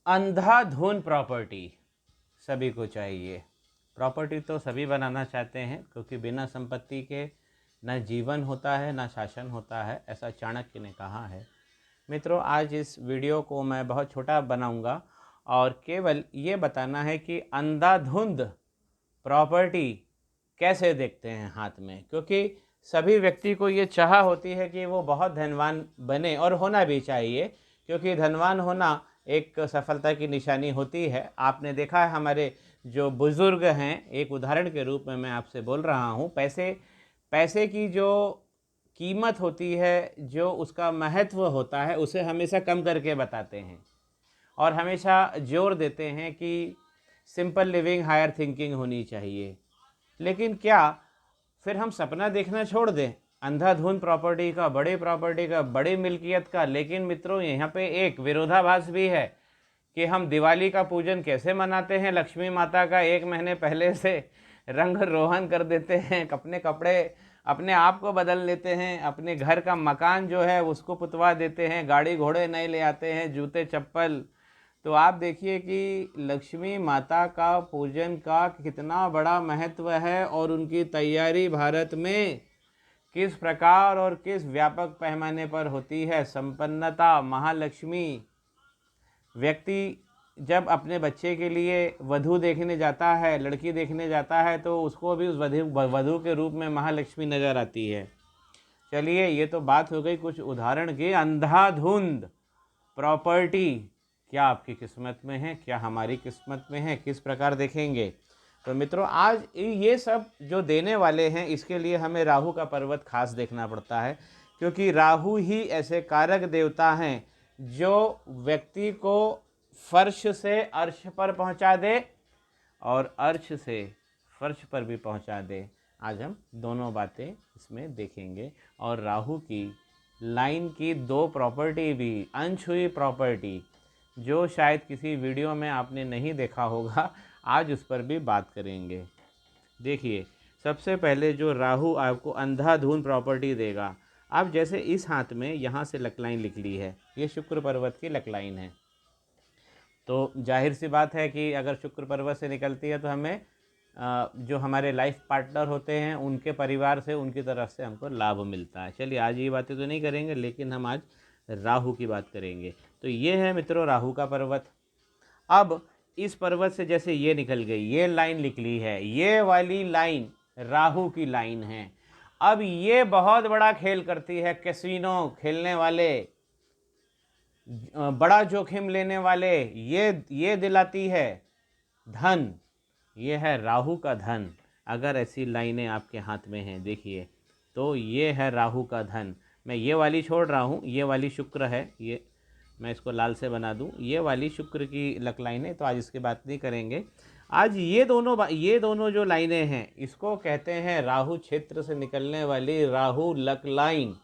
अंधाधुन property सभी को चाहिए। प्रॉपर्टी तो सभी बनाना चाहते हैं, क्योंकि बिना संपत्ति के न जीवन होता है न शासन होता है, ऐसा चाणक्य ने कहा है। मित्रों, आज इस वीडियो को मैं बहुत छोटा बनाऊंगा और केवल ये बताना है कि अंधाधुंध प्रॉपर्टी कैसे देखते हैं हाथ में, क्योंकि सभी व्यक्ति को ये चाह होती है कि वो बहुत धनवान बने, और होना भी चाहिए, क्योंकि धनवान होना एक सफलता की निशानी होती है। आपने देखा है हमारे जो बुज़ुर्ग हैं, एक उदाहरण के रूप में मैं आपसे बोल रहा हूँ, पैसे की जो कीमत होती है, जो उसका महत्व होता है, उसे हमेशा कम करके बताते हैं और हमेशा जोर देते हैं कि सिंपल लिविंग हायर थिंकिंग होनी चाहिए। लेकिन क्या फिर हम सपना देखना छोड़ दें अंधाधुंध प्रॉपर्टी का, बड़ी मिल्कियत का? लेकिन मित्रों, यहाँ पे एक विरोधाभास भी है कि हम दिवाली का पूजन कैसे मनाते हैं, लक्ष्मी माता का 1 महीने पहले से रंग रोहन कर देते हैं, अपने कपड़े अपने आप को बदल लेते हैं, अपने घर का मकान जो है उसको पुतवा देते हैं, गाड़ी घोड़े नए ले आते हैं, जूते चप्पल। तो आप देखिए कि लक्ष्मी माता का पूजन का कितना बड़ा महत्व है और उनकी तैयारी भारत में किस प्रकार और किस व्यापक पैमाने पर होती है। संपन्नता, महालक्ष्मी। व्यक्ति जब अपने बच्चे के लिए वधू देखने जाता है, लड़की देखने जाता है, तो उसको भी उस वधू के रूप में महालक्ष्मी नज़र आती है। चलिए, ये तो बात हो गई कुछ उदाहरण की। अंधाधुंध प्रॉपर्टी क्या आपकी किस्मत में है, क्या हमारी किस्मत में है, किस प्रकार देखेंगे? तो मित्रों, आज ये सब जो देने वाले हैं, इसके लिए हमें राहु का पर्वत खास देखना पड़ता है, क्योंकि राहु ही ऐसे कारक देवता हैं जो व्यक्ति को फर्श से अर्श पर पहुंचा दे और अर्श से फर्श पर भी पहुंचा दे। आज हम दोनों बातें इसमें देखेंगे। और राहु की लाइन की 2 प्रॉपर्टी भी, अनछुई प्रॉपर्टी, जो शायद किसी वीडियो में आपने नहीं देखा होगा, आज उस पर भी बात करेंगे। देखिए, सबसे पहले जो राहु आपको अंधाधुंध प्रॉपर्टी देगा, आप जैसे इस हाथ में यहाँ से लकलाइन लिख ली है, ये शुक्र पर्वत की लकलाइन है। तो जाहिर सी बात है कि अगर शुक्र पर्वत से निकलती है तो हमें जो हमारे लाइफ पार्टनर होते हैं उनके परिवार से, उनकी तरफ से हमको लाभ मिलता है। चलिए, आज ये बातें तो नहीं करेंगे, लेकिन हम आज राहु की बात करेंगे। तो ये है मित्रों राहु का पर्वत। अब इस पर्वत से जैसे ये निकल गई, ये लाइन लिख ली है, ये वाली लाइन राहु की लाइन है। अब ये बहुत बड़ा खेल करती है। कैसीनो खेलने वाले, बड़ा जोखिम लेने वाले, ये दिलाती है धन। ये है राहु का धन। अगर ऐसी लाइनें आपके हाथ में हैं, देखिए, तो ये है राहु का धन। मैं ये वाली छोड़ रहा हूँ, ये वाली शुक्र है, ये मैं इसको लाल से बना दूँ, ये वाली शुक्र की लक लाइनें, तो आज इसकी बात नहीं करेंगे। आज ये दोनों जो लाइनें हैं, इसको कहते हैं राहु क्षेत्र से निकलने वाली राहु लक लाइन।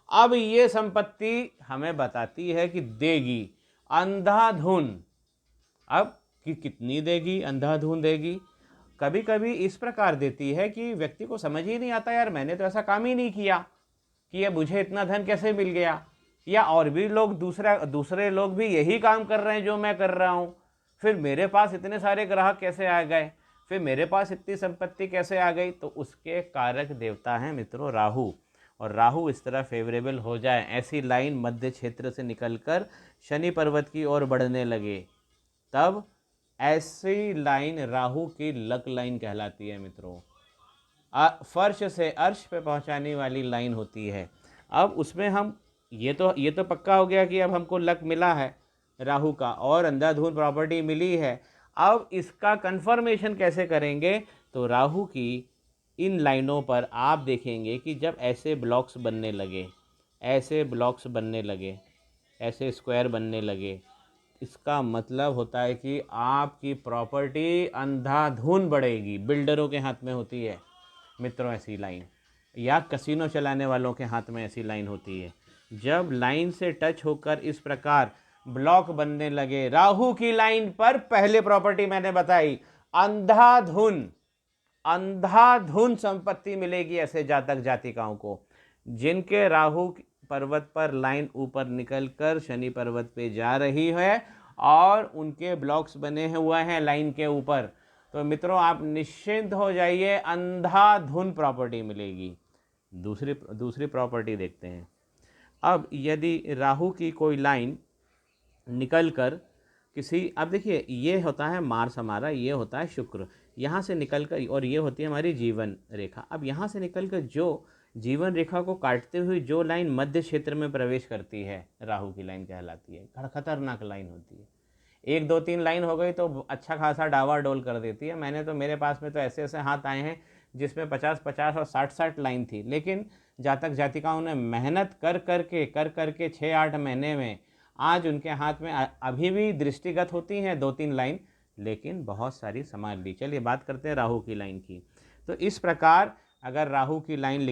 अब ये संपत्ति हमें बताती है कि देगी अंधाधुन। अब कि कितनी देगी? अंधाधुन देगी। कभी कभी इस प्रकार देती है कि व्यक्ति को समझ ही नहीं आता, यार मैंने तो ऐसा काम ही नहीं किया कि ये मुझे इतना धन कैसे मिल गया, या और भी लोग दूसरे लोग भी यही काम कर रहे हैं जो मैं कर रहा हूँ, फिर मेरे पास इतने सारे ग्राहक कैसे आ गए, फिर मेरे पास इतनी संपत्ति कैसे आ गई? तो उसके कारक देवता हैं मित्रों राहु। और राहु इस तरह फेवरेबल हो जाए, ऐसी लाइन मध्य क्षेत्र से निकलकर शनि पर्वत की ओर बढ़ने लगे, तब ऐसी लाइन राहु की लक लाइन कहलाती है मित्रों। फर्श से अर्श पे पहुंचाने वाली लाइन होती है। अब उसमें हम ये तो पक्का हो गया कि अब हमको लक मिला है राहु का, और अंधाधुंध प्रॉपर्टी मिली है। अब इसका कंफर्मेशन कैसे करेंगे? तो राहु की इन लाइनों पर आप देखेंगे कि जब ऐसे ब्लॉक्स बनने लगे, ऐसे ब्लॉक्स बनने लगे, ऐसे स्क्वायर बनने लगे, इसका मतलब होता है कि आपकी प्रॉपर्टी अंधाधुन बढ़ेगी। बिल्डरों के हाथ में होती है मित्रों ऐसी लाइन, या कसिनो चलाने वालों के हाथ में ऐसी लाइन होती है। जब लाइन से टच होकर इस प्रकार ब्लॉक बनने लगे, राहु की लाइन पर पहले प्रॉपर्टी मैंने बताई, अंधाधुन अंधाधुन संपत्ति मिलेगी ऐसे जातक जातिकाओं को, जिनके राहु पर्वत पर लाइन ऊपर निकलकर शनि पर्वत पे जा रही है और उनके ब्लॉक्स बने हुए हैं लाइन के ऊपर, तो मित्रों आप निश्चिंत हो जाइए, अंधाधुन प्रॉपर्टी मिलेगी। दूसरी प्रॉपर्टी देखते हैं। अब यदि राहु की कोई लाइन निकल कर अब देखिए ये होता है मार्स हमारा, ये होता है शुक्र, यहाँ से निकल कर, और ये होती है हमारी जीवन रेखा। अब यहाँ से निकल कर जो जीवन रेखा को काटते हुए जो लाइन मध्य क्षेत्र में प्रवेश करती है, राहु की लाइन कहलाती है। खतरनाक लाइन होती है। 1 2 3 लाइन हो गई तो अच्छा खासा डावाडोल कर देती है। मेरे पास में तो ऐसे ऐसे हाथ आए हैं जिसमें 50-50 और 60-60 लाइन थी, लेकिन जातक जातिकाओं ने मेहनत कर करके 6-8 महीने में आज उनके हाथ में अभी भी दृष्टिगत होती हैं 2-3 लाइन, लेकिन बहुत सारी संभाल ली। चलिए बात करते हैं राहु की लाइन की। तो इस प्रकार अगर राहु की लाइन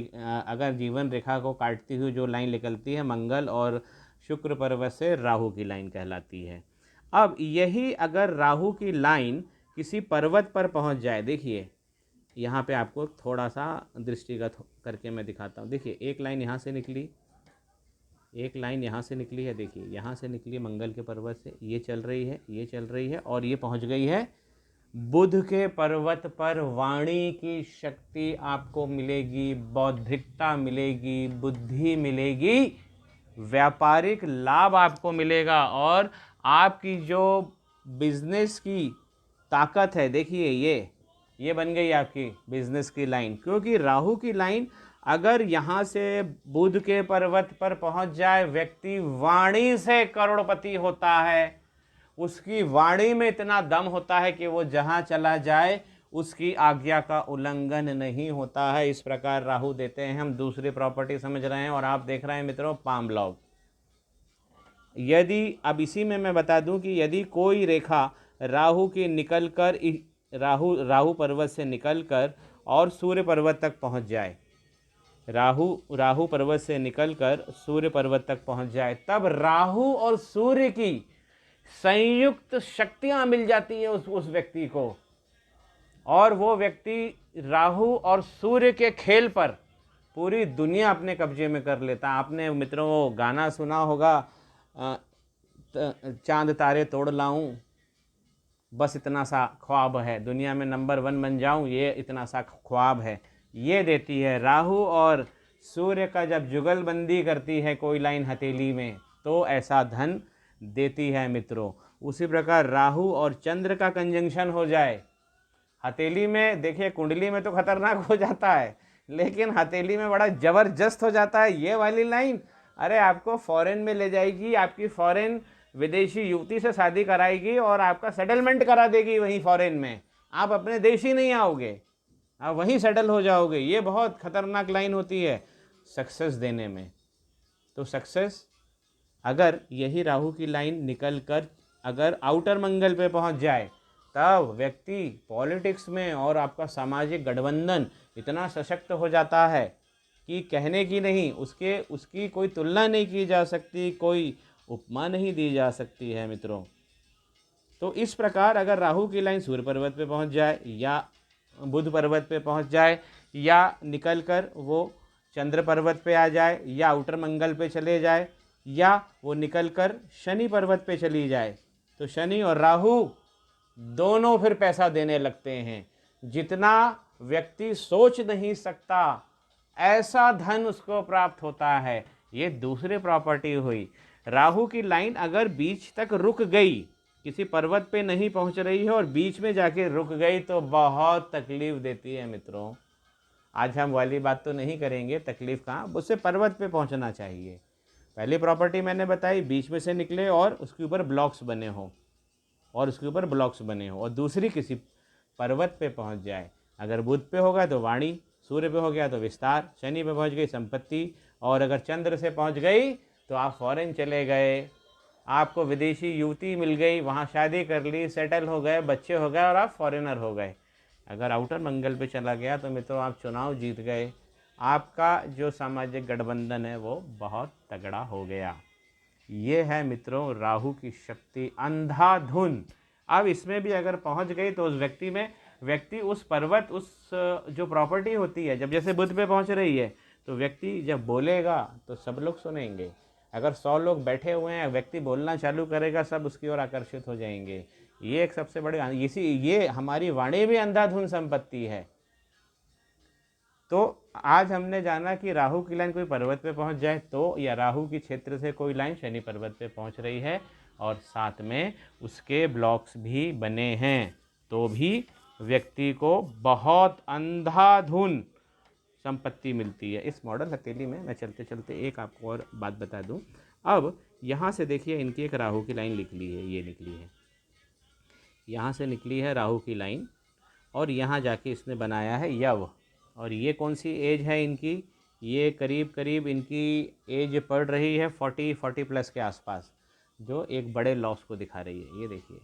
अगर जीवन रेखा को काटती हुई जो लाइन निकलती है, मंगल और शुक्र पर्वत से राहु की लाइन कहलाती है। अब यही अगर राहु की लाइन किसी पर्वत पर पहुंच जाए, देखिए यहाँ पे आपको थोड़ा सा दृष्टिगत करके मैं दिखाता हूँ। देखिए एक लाइन यहाँ से निकली, एक लाइन यहाँ से निकली है, देखिए यहाँ से निकली मंगल के पर्वत से, ये चल रही है, ये चल रही है, और ये पहुँच गई है बुध के पर्वत पर। वाणी की शक्ति आपको मिलेगी, बौद्धिकता मिलेगी, बुद्धि मिलेगी, व्यापारिक लाभ आपको मिलेगा, और आपकी जो बिजनेस की ताकत है, देखिए ये बन गई आपकी बिजनेस की लाइन। क्योंकि राहु की लाइन अगर यहाँ से बुध के पर्वत पर पहुँच जाए, व्यक्ति वाणी से करोड़पति होता है। उसकी वाणी में इतना दम होता है कि वो जहाँ चला जाए उसकी आज्ञा का उल्लंघन नहीं होता है। इस प्रकार राहु देते हैं। हम दूसरी प्रॉपर्टी समझ रहे हैं, और आप देख रहे हैं मित्रों पाम लॉग। यदि अब इसी में मैं बता दूं कि यदि कोई रेखा राहु की निकलकर राहु पर्वत से निकलकर और सूर्य पर्वत तक पहुंच जाए, राहु पर्वत से निकलकर सूर्य पर्वत तक पहुंच जाए, तब राहु और सूर्य की संयुक्त शक्तियां मिल जाती हैं उस व्यक्ति को, और वो व्यक्ति राहु और सूर्य के खेल पर पूरी दुनिया अपने कब्जे में कर लेता। आपने मित्रों वो गाना सुना होगा, चांद तारे तोड़ लाऊं, बस इतना सा ख्वाब है, दुनिया में नंबर 1 बन जाऊं, ये इतना सा ख्वाब है। ये देती है राहु और सूर्य का जब जुगलबंदी करती है कोई लाइन हथेली में, तो ऐसा धन देती है मित्रों। उसी प्रकार राहु और चंद्र का कंजंक्शन हो जाए हथेली में, देखिए कुंडली में तो खतरनाक हो जाता है, लेकिन हथेली में बड़ा जबरदस्त हो जाता है ये वाली लाइन। अरे आपको फॉरेन में ले जाएगी, आपकी फॉरेन विदेशी युवती से शादी कराएगी और आपका सेटलमेंट करा देगी वहीं फॉरेन में। आप अपने देश ही नहीं आओगे, आप वहीं सेटल हो जाओगे। ये बहुत खतरनाक लाइन होती है सक्सेस देने में। तो सक्सेस अगर यही राहु की लाइन निकल कर अगर आउटर मंगल पे पहुंच जाए, तब व्यक्ति पॉलिटिक्स में और आपका सामाजिक गठबंधन इतना सशक्त हो जाता है कि कहने की नहीं, उसकी कोई तुलना नहीं की जा सकती, कोई उपमा नहीं दी जा सकती है मित्रों। तो इस प्रकार अगर राहु की लाइन सूर्य पर्वत पे पहुंच जाए या बुध पर्वत पे पहुंच जाए, या निकल कर वो चंद्र पर्वत पे आ जाए, या आउटर मंगल पे चले जाए, या वो निकल कर शनि पर्वत पे चली जाए, तो शनि और राहु दोनों फिर पैसा देने लगते हैं। जितना व्यक्ति सोच नहीं सकता ऐसा धन उसको प्राप्त होता है। ये दूसरी प्रॉपर्टी हुई। राहु की लाइन अगर बीच तक रुक गई, किसी पर्वत पे नहीं पहुंच रही है और बीच में जाके रुक गई, तो बहुत तकलीफ देती है मित्रों। आज हम वाली बात तो नहीं करेंगे, तकलीफ कहाँ, उससे पर्वत पे पहुंचना चाहिए। पहली प्रॉपर्टी मैंने बताई बीच में से निकले और उसके ऊपर ब्लॉक्स बने हो, और दूसरी किसी पर्वत पे पहुंच जाए। अगर बुध पे होगा तो वाणी, सूर्य पे हो गया तो विस्तार, शनि पे पहुंच गई संपत्ति, और अगर चंद्र से पहुंच गई तो आप फॉरेन चले गए, आपको विदेशी युवती मिल गई, वहाँ शादी कर ली, सेटल हो गए, बच्चे हो गए और आप फॉरेनर हो गए। अगर आउटर मंगल पे चला गया तो मित्रों आप चुनाव जीत गए, आपका जो सामाजिक गठबंधन है वो बहुत तगड़ा हो गया। ये है मित्रों राहु की शक्ति अंधाधुन। अब इसमें भी अगर पहुंच गई तो उस व्यक्ति उस पर्वत, उस जो प्रॉपर्टी होती है, जब जैसे बुध पे पहुंच रही है तो व्यक्ति जब बोलेगा तो सब लोग सुनेंगे, अगर 100 लोग बैठे हुए हैं, व्यक्ति बोलना चालू करेगा, सब उसकी ओर आकर्षित हो जाएंगे। ये एक सबसे बड़ी ये हमारी वाणी भी अंधाधुन संपत्ति है। तो आज हमने जाना कि राहु की लाइन कोई पर्वत पे पहुंच जाए तो, या राहु की क्षेत्र से कोई लाइन शनि पर्वत पे पहुंच रही है और साथ में उसके ब्लॉक्स भी बने हैं, तो भी व्यक्ति को बहुत अंधाधुन संपत्ति मिलती है। इस मॉडल हथेली में मैं चलते चलते एक आपको और बात बता दूं। अब यहाँ से देखिए, इनकी एक राहु की लाइन निकली है, ये निकली है, यहाँ से निकली है राहु की लाइन, और यहाँ जाके इसने बनाया है यव। और ये कौन सी एज है इनकी, ये करीब करीब इनकी एज पड़ रही है 40 प्लस के आसपास, जो एक बड़े लॉस को दिखा रही है। ये देखिए,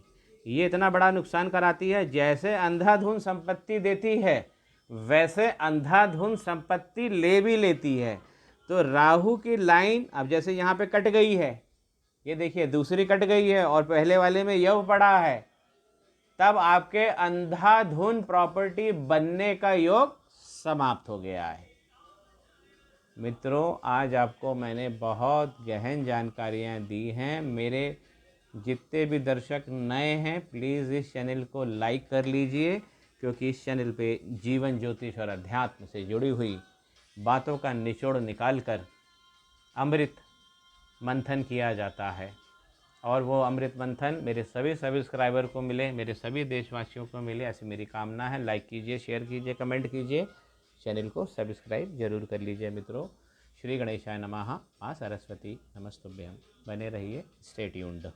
ये इतना बड़ा नुकसान कराती है। जैसे अंधाधुन संपत्ति देती है वैसे अंधाधुन संपत्ति ले भी लेती है। तो राहु की लाइन अब जैसे यहाँ पे कट गई है, ये देखिए दूसरी कट गई है और पहले वाले में यव पड़ा है, तब आपके अंधाधुन प्रॉपर्टी बनने का योग समाप्त हो गया है। मित्रों, आज आपको मैंने बहुत गहन जानकारियाँ दी हैं। मेरे जितने भी दर्शक नए हैं, प्लीज़ इस चैनल को लाइक कर लीजिए, क्योंकि इस चैनल पे जीवन ज्योतिष और अध्यात्म से जुड़ी हुई बातों का निचोड़ निकाल कर अमृत मंथन किया जाता है। और वो अमृत मंथन मेरे सभी सब्सक्राइबर को मिले, मेरे सभी देशवासियों को मिले, ऐसी मेरी कामना है। लाइक कीजिए, शेयर कीजिए, कमेंट कीजिए, चैनल को सब्सक्राइब जरूर कर लीजिए। मित्रों, श्री गणेशाय नमः। माँ सरस्वती नमस्तुभ्यं। बने रहिए, स्टे ट्यून्ड।